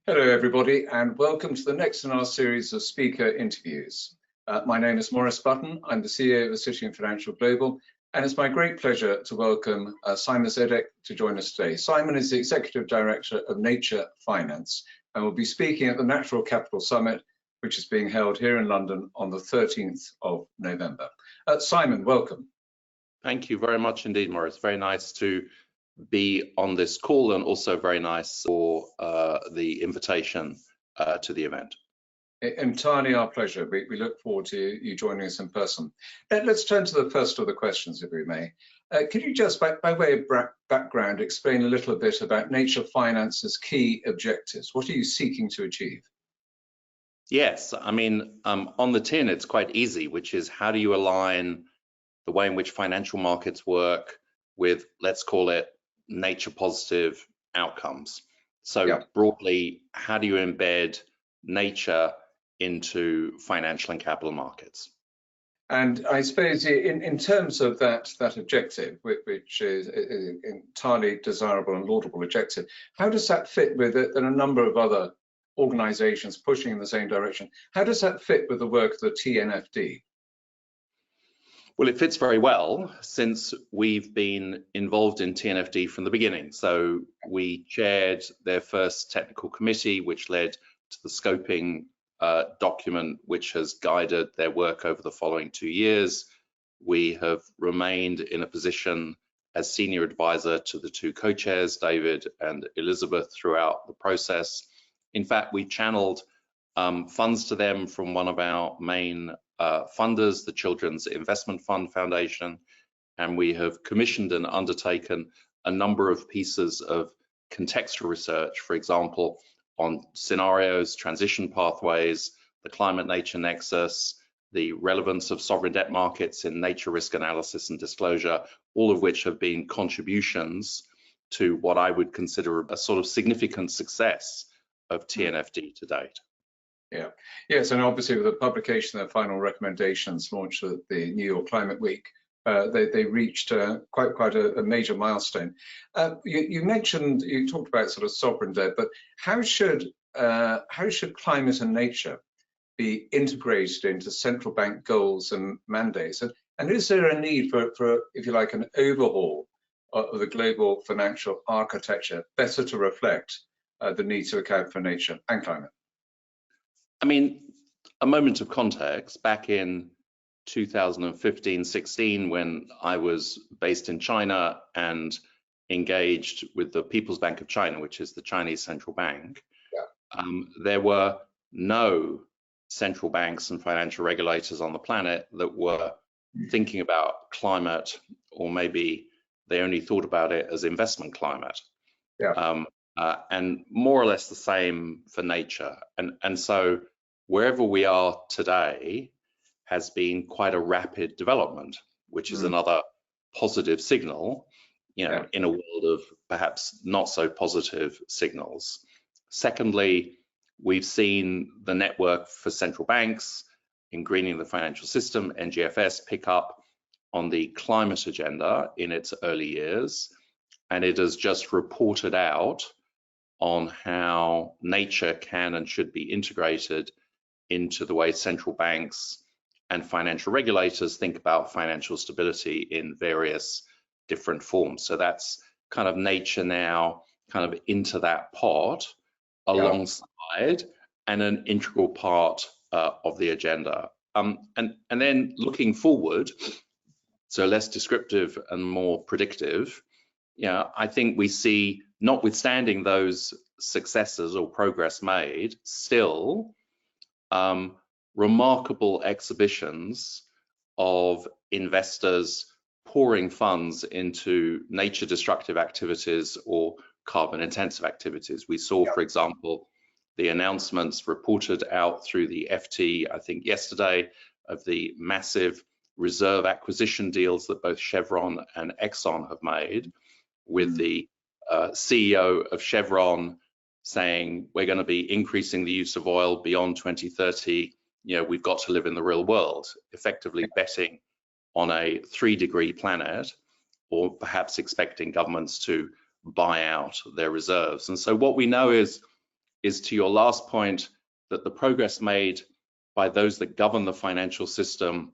Hello, everybody, and welcome to the next in our series of speaker interviews. My name is Maurice Button. I'm the CEO of City and Financial Global, and it's my great pleasure to welcome Simon Zadek to join us today. Simon is the Executive Director of Nature Finance and will be speaking at the Natural Capital Summit, which is being held here in London on the 13th of November. Simon, welcome. Thank you very much indeed, Maurice. Very nice to be on this call, and also very nice for the invitation to the event. Entirely our pleasure. We look forward to you joining us in person. Let's turn to the first of the questions, if we may. Could you just, by way of background, explain a little bit about Nature Finance's key objectives? What are you seeking to achieve? Yes, I mean, on the tin, it's quite easy, which is how do you align the way in which financial markets work with, let's call it, nature positive outcomes. So broadly, how do you embed nature into financial and capital markets? And I suppose in terms of that objective, which is an entirely desirable and laudable objective, how does that fit with it and a number of other organizations pushing in the same direction? How does that fit with the work of the TNFD? Well, it fits very well since we've been involved in TNFD from the beginning. So we chaired their first technical committee, which led to the scoping document, which has guided their work over the following 2 years. We have remained in a position as senior advisor to the two co-chairs, David and Elizabeth, throughout the process. In fact, we channeled funds to them from one of our main funders, the Children's Investment Fund Foundation, and we have commissioned and undertaken a number of pieces of contextual research, for example, on scenarios, transition pathways, the climate-nature nexus, the relevance of sovereign debt markets in nature risk analysis and disclosure, all of which have been contributions to what I would consider a sort of significant success of TNFD to date. Yeah, yes, and obviously with the publication of their final recommendations launched at the New York Climate Week, they reached quite a major milestone. You talked about sort of sovereign debt, but how should climate and nature be integrated into central bank goals and mandates? And is there a need for, if you like, an overhaul of the global financial architecture better to reflect the need to account for nature and climate? I mean, a moment of context, back in 2015-16, when I was based in China and engaged with the People's Bank of China, which is the Chinese central bank, there were no central banks and financial regulators on the planet that were thinking about climate, or maybe they only thought about it as investment climate. And more or less the same for nature. And so wherever we are today has been quite a rapid development, which is another positive signal, in a world of perhaps not so positive signals. Secondly, we've seen the Network for Central Banks in Greening the Financial System, NGFS, pick up on the climate agenda in its early years, and it has just reported out on how nature can and should be integrated into the way central banks and financial regulators think about financial stability in various different forms. So that's kind of nature now kind of into that pot alongside and an integral part of the agenda. And then looking forward, so less descriptive and more predictive, I think we see, notwithstanding those successes or progress made, still remarkable exhibitions of investors pouring funds into nature destructive activities or carbon intensive activities. We saw, for example, the announcements reported out through the FT, I think yesterday, of the massive reserve acquisition deals that both Chevron and Exxon have made, with the CEO of Chevron saying we're going to be increasing the use of oil beyond 2030. We've got to live in the real world, effectively betting on a 3-degree planet, or perhaps expecting governments to buy out their reserves. And so what we know is is to your last point, that the progress made by those that govern the financial system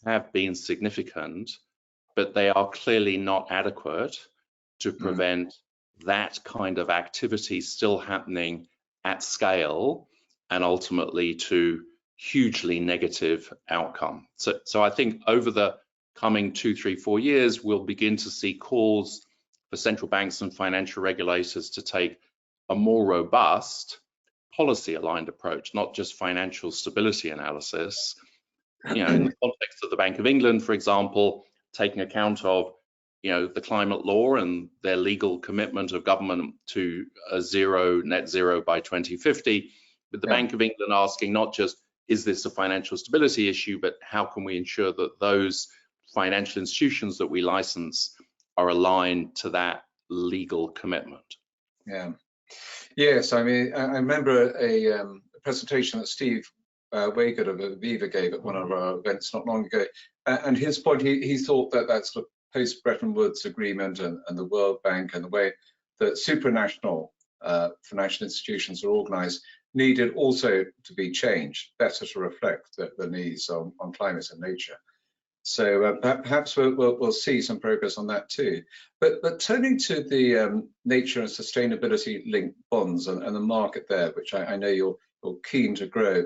have been significant, but they are clearly not adequate to prevent that kind of activity still happening at scale and ultimately to hugely negative outcome. So I think over the coming 2, 3, 4 years, we'll begin to see calls for central banks and financial regulators to take a more robust policy-aligned approach, not just financial stability analysis. In the context of the Bank of England, for example, taking account of the climate law and their legal commitment of government to net zero by 2050, with the Bank of England asking not just, is this a financial stability issue, but how can we ensure that those financial institutions that we license are aligned to that legal commitment? Yes, I mean, I remember a presentation that Steve Wagood of Aviva gave at one of our events not long ago, and his point, he thought that that sort of post-Bretton Woods agreement and the World Bank and the way that supranational financial institutions are organized needed also to be changed, better to reflect the needs on climate and nature. So perhaps we'll see some progress on that too. But turning to the nature and sustainability linked bonds and the market there, which I know you're keen to grow,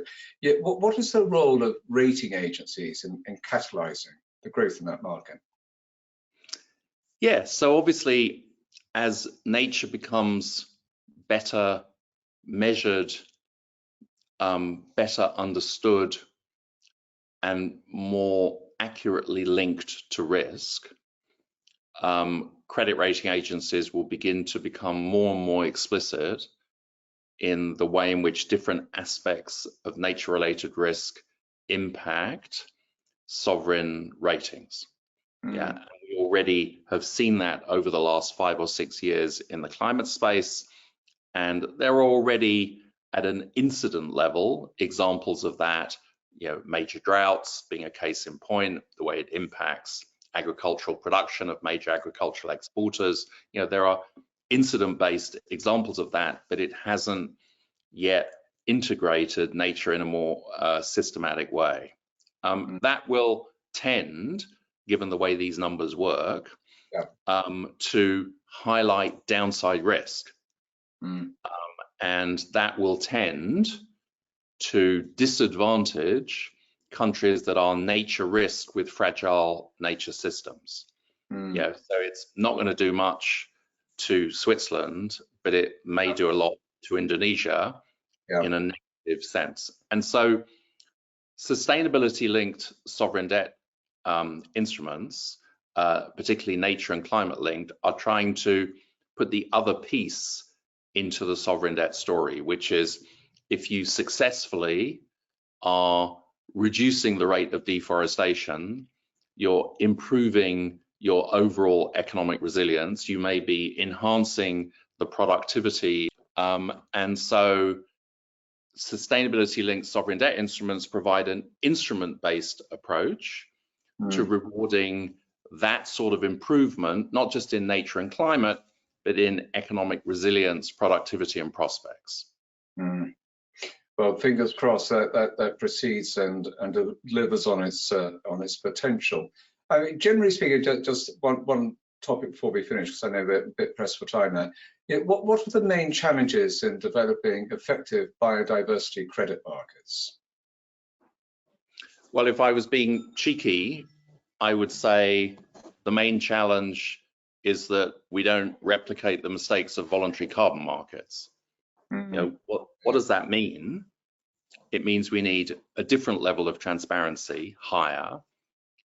what is the role of rating agencies in catalyzing the growth in that market? Yeah, so obviously as nature becomes better measured, better understood, and more accurately linked to risk, credit rating agencies will begin to become more and more explicit in the way in which different aspects of nature-related risk impact sovereign ratings. Yeah, we already have seen that over the last 5 or 6 years in the climate space, and there are already at an incident level examples of that. Major droughts being a case in point, the way it impacts agricultural production of major agricultural exporters. There are incident-based examples of that, but it hasn't yet integrated nature in a more systematic way. That will tend, given the way these numbers work, to highlight downside risk. And that will tend to disadvantage countries that are nature risk with fragile nature systems. So it's not going to do much to Switzerland, but it may do a lot to Indonesia in a negative sense. And so sustainability linked sovereign debt instruments, particularly nature and climate linked, are trying to put the other piece into the sovereign debt story, which is if you successfully are reducing the rate of deforestation, you're improving your overall economic resilience, you may be enhancing the productivity. And so sustainability linked sovereign debt instruments provide an instrument-based approach to rewarding that sort of improvement, not just in nature and climate, but in economic resilience, productivity, and prospects. Well, fingers crossed that proceeds and delivers on its potential. I mean, generally speaking, just one topic before we finish, because I know we're a bit pressed for time now. What are the main challenges in developing effective biodiversity credit markets? Well, if I was being cheeky, I would say the main challenge is that we don't replicate the mistakes of voluntary carbon markets. What does that mean? It means we need a different level of transparency, higher.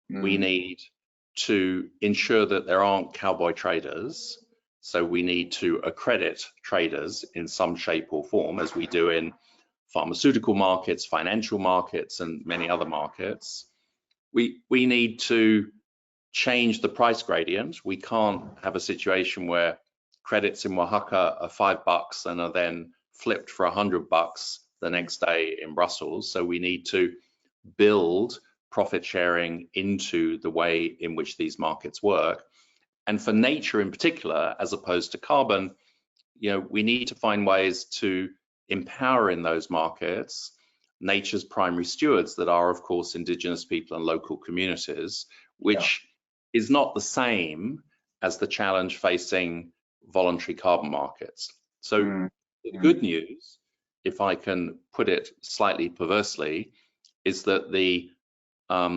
We need to ensure that there aren't cowboy traders. So we need to accredit traders in some shape or form, as we do in pharmaceutical markets, financial markets, and many other markets. We need to change the price gradient. We can't have a situation where credits in Oaxaca are $5 and are then flipped for $100 the next day in Brussels. So we need to build profit sharing into the way in which these markets work. And for nature in particular, as opposed to carbon, we need to find ways to empower in those markets nature's primary stewards that are, of course, indigenous people and local communities, which is not the same as the challenge facing voluntary carbon markets. So the good news, if I can put it slightly perversely, is that the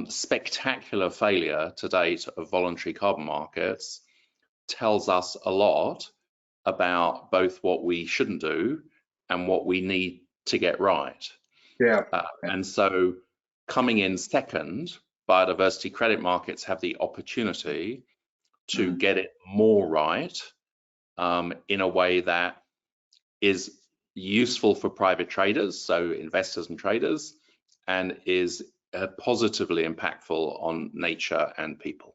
spectacular failure to date of voluntary carbon markets tells us a lot about both what we shouldn't do and what we need to get right. And so coming in second, biodiversity credit markets have the opportunity to get it more right in a way that is useful for private traders, so investors and traders, and is positively impactful on nature and people.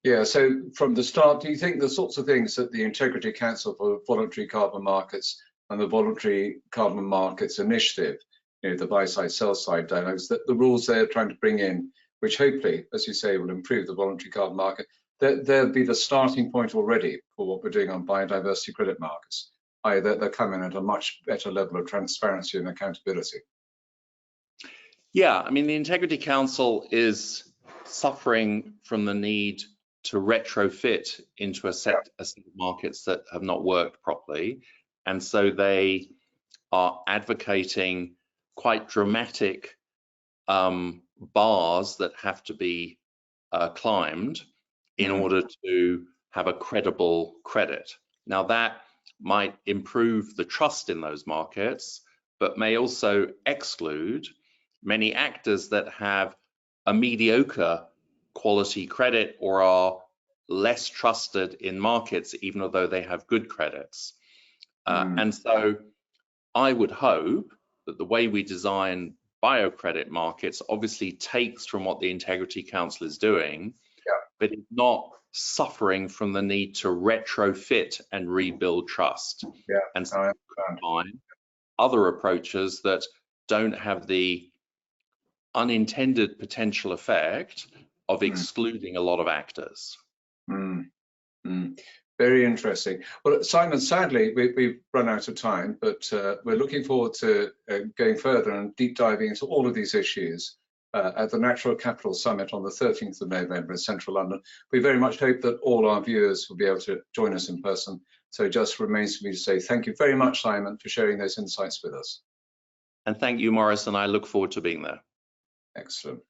Yeah, so from the start, do you think the sorts of things that the Integrity Council for Voluntary Carbon Markets and the Voluntary Carbon Markets Initiative, the buy side, sell side dialogues, that the rules they're trying to bring in, which hopefully, as you say, will improve the voluntary carbon market, there'll be the starting point already for what we're doing on biodiversity credit markets, i.e. that they're coming at a much better level of transparency and accountability. Yeah, I mean, the Integrity Council is suffering from the need to retrofit into a set of markets that have not worked properly. And so they are advocating quite dramatic bars that have to be climbed in order to have a credible credit. Now that might improve the trust in those markets, but may also exclude many actors that have a mediocre quality credit or are less trusted in markets, even though they have good credits. And so I would hope that the way we design biocredit markets obviously takes from what the Integrity Council is doing, but it's not suffering from the need to retrofit and rebuild trust. And so combine other approaches that don't have the unintended potential effect of excluding a lot of actors. Very interesting. Well, Simon, sadly, we've run out of time, but we're looking forward to going further and deep diving into all of these issues at the Natural Capital Summit on the 13th of November in central London. We very much hope that all our viewers will be able to join us in person. So it just remains for me to say thank you very much, Simon, for sharing those insights with us. And thank you, Maurice, and I look forward to being there. Excellent.